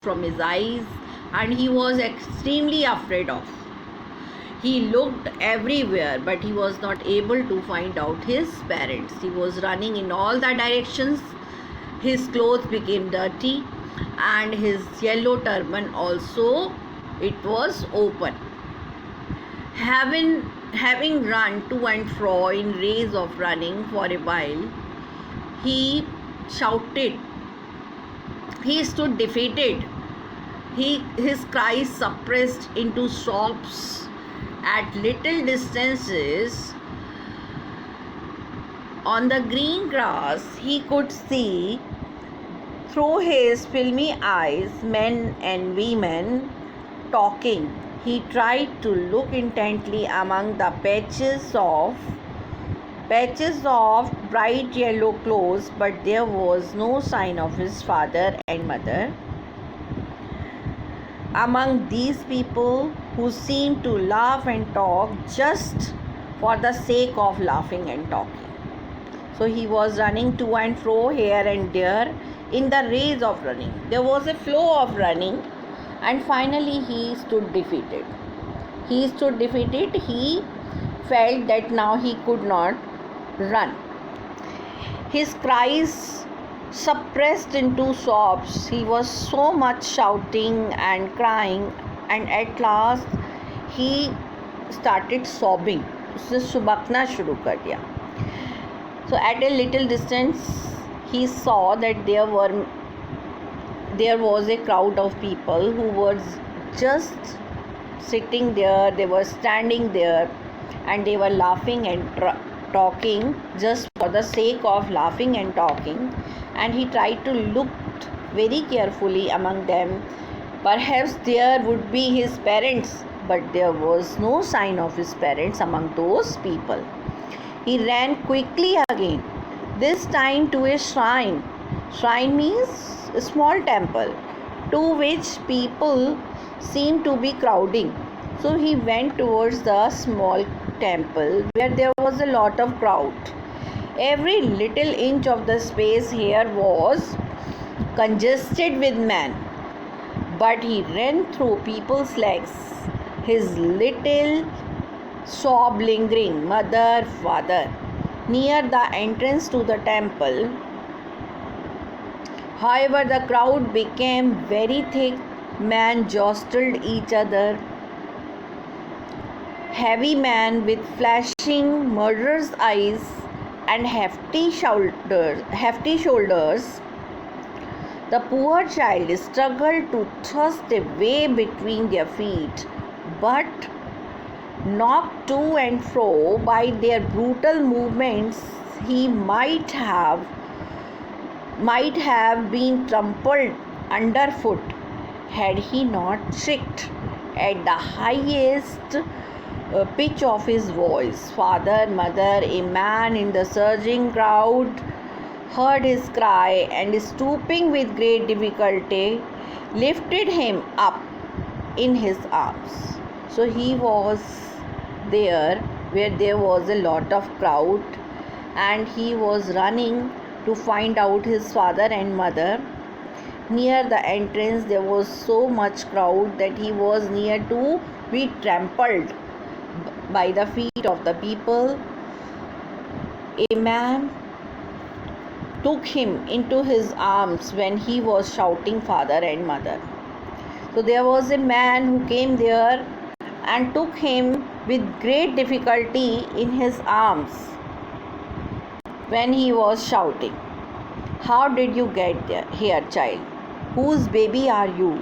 from his eyes, and he was extremely afraid of. He looked everywhere, but he was not able to find out his parents. He was running in all the directions. His clothes became dirty, and his yellow turban also, it was open. Having run to and fro in race of running for a while, he shouted. He stood defeated. His cries suppressed into sobs. At little distances on the green grass, he could see through his filmy eyes men and women talking. He tried to look intently among the patches of bright yellow clothes, but there was no sign of his father and mother among these people who seemed to laugh and talk just for the sake of laughing and talking. So he was running to and fro here and there in the race of running. There was a flow of running, and finally he stood defeated. He stood defeated. He felt that now he could not run. His cries suppressed into sobs. He was so much shouting and crying, and at last he started sobbing. उसने सुबकना शुरू कर दिया. So at a little distance, he saw that there was a crowd of people who were just sitting there. They were standing there, and they were laughing and talking just for the sake of laughing and talking. And he tried to look very carefully among them. Perhaps there would be his parents, but there was no sign of his parents among those people. He ran quickly again, this time to a shrine. Shrine means a small temple to which people seemed to be crowding. So he went towards the small temple where there was a lot of crowd. Every little inch of the space here was congested with men, but he ran through people's legs, his little sob lingering. Mother, father. Near the entrance to the temple, however, the crowd became very thick. Men jostled each other. Heavy men with flashing murderous eyes and hefty shoulders. The poor child struggled to thrust a way between their feet, but knocked to and fro by their brutal movements, he might have been trampled underfoot had he not shrieked at the highest pitch of his voice. Father, mother, a man in the surging crowd heard his cry, and stooping with great difficulty, lifted him up in his arms. So he was there where there was a lot of crowd, and he was running to find out his father and mother. Near the entrance there was so much crowd that he was near to be trampled by the feet of the people. A man took him into his arms when he was shouting father and mother. So there was a man who came there and took him with great difficulty in his arms when he was shouting. How did you get here, child? Whose baby are you?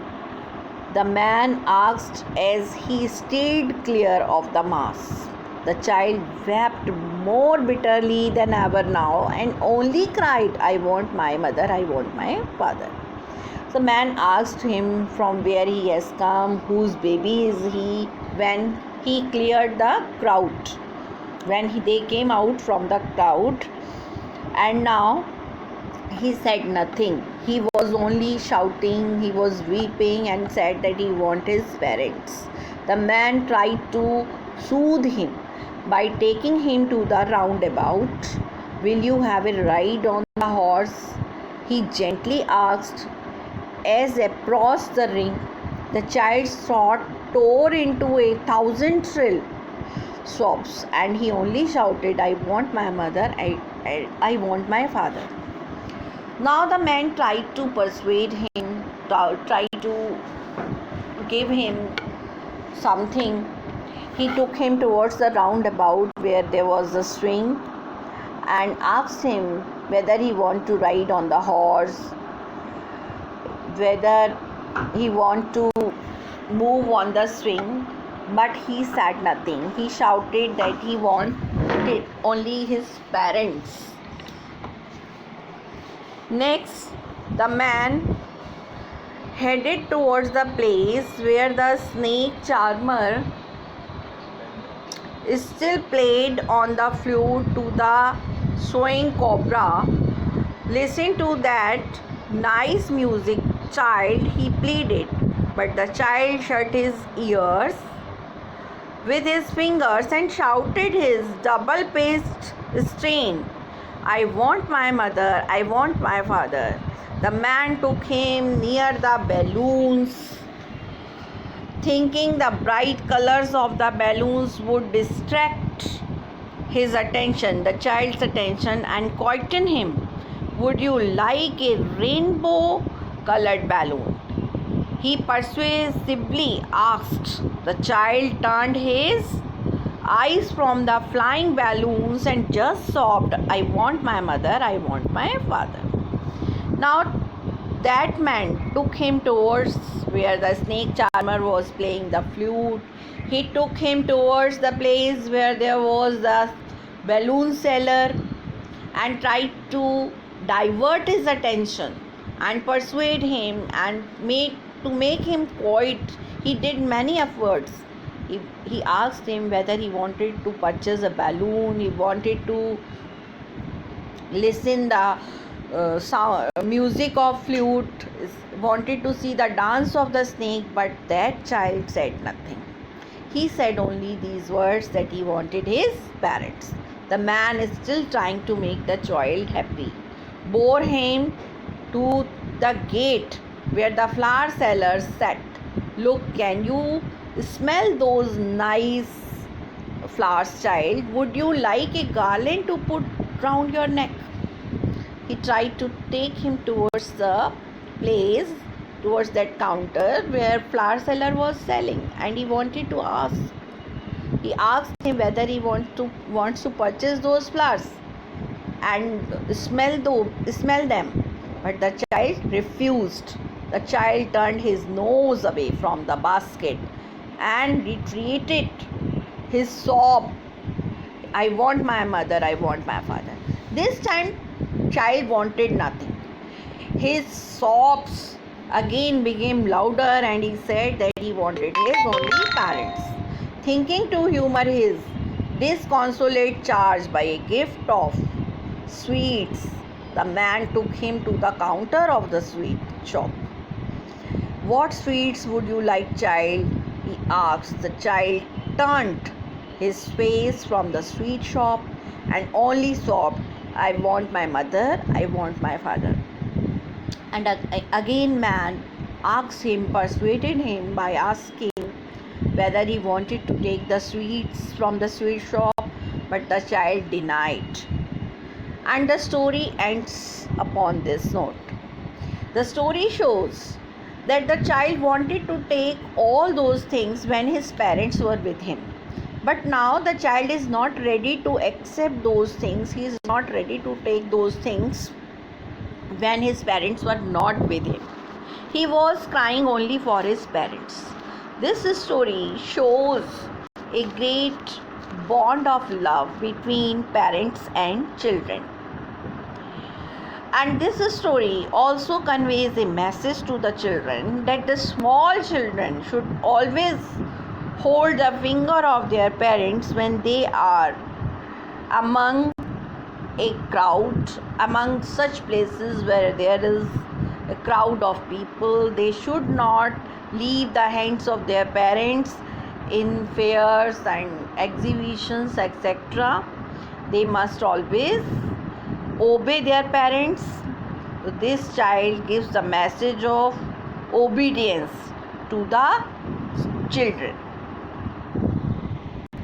The man asked as he steered clear of the mass. The child wept more bitterly than ever now and only cried, I want my mother, I want my father. So man asked him from where he has come, whose baby is he, when he cleared the crowd. They came out from the crowd, and now he said nothing. He was only shouting, he was weeping, and said that he wanted his parents. The man tried to soothe him by taking him to the roundabout. Will you have a ride on the horse? He gently asked, As across the ring, the child's throat tore into 1,000 shrill sobs, and he only shouted, "I want my mother, I want my father." Now the man tried to persuade him, tried to give him something. He took him towards the roundabout where there was a swing and asked him whether he wanted to ride on the horse, whether he wanted to move on the swing, but he said nothing. He shouted that he wanted only his parents. Next, the man headed towards the place where the snake charmer still played on the flute to the swing cobra. "Listen to that nice music, child," he pleaded. But the child shut his ears with his fingers and shouted his double-paced strain, "I want my mother, I want my father." The man took him near the balloons, thinking the bright colors of the balloons would distract his attention, the child's attention, and quieten him. "Would you like a rainbow colored balloon?" he persuasively asked. The child turned his eyes from the flying balloons and just sobbed, "I want my mother, I want my father." Now that man took him towards where the snake charmer was playing the flute. He took him towards the place where there was the balloon seller and tried to divert his attention and persuade him and to make him quiet. He did many efforts. He asked him whether he wanted to purchase a balloon, he wanted to listen the music of flute, wanted to see the dance of the snake, but that child said nothing. He said only these words, that he wanted his parents. The man is still trying to make the child happy, bore him to the gate where the flower seller sat. "Look, can you smell those nice flowers, child? Would you like a garland to put round your neck?" He tried to take him towards the place, towards that counter where flower seller was selling, and he wanted to ask. He asked him whether he wants to purchase those flowers and smell them, but the child refused. The child turned his nose away from the basket and retreated. His sob, "I want my mother, I want my father." This time, child wanted nothing. His sobs again became louder, and he said that he wanted his only parents. Thinking to humor his disconsolate charge by a gift of sweets, the man took him to the counter of the sweet shop. "What sweets would you like, child?" he asked. The child turned his face from the sweet shop and only sobbed, "I want my mother, I want my father." And again man asked him, persuaded him by asking whether he wanted to take the sweets from the sweet shop, but the child denied. And the story ends upon this note. The story shows that the child wanted to take all those things when his parents were with him. But now the child is not ready to accept those things. He is not ready to take those things when his parents were not with him. He was crying only for his parents. This story shows a great bond of love between parents and children. And this story also conveys a message to the children that the small children should always hold the finger of their parents when they are among a crowd, among such places where there is a crowd of people. They should not leave the hands of their parents in fairs and exhibitions, etc. They must always obey their parents. This child gives the message of obedience to the children.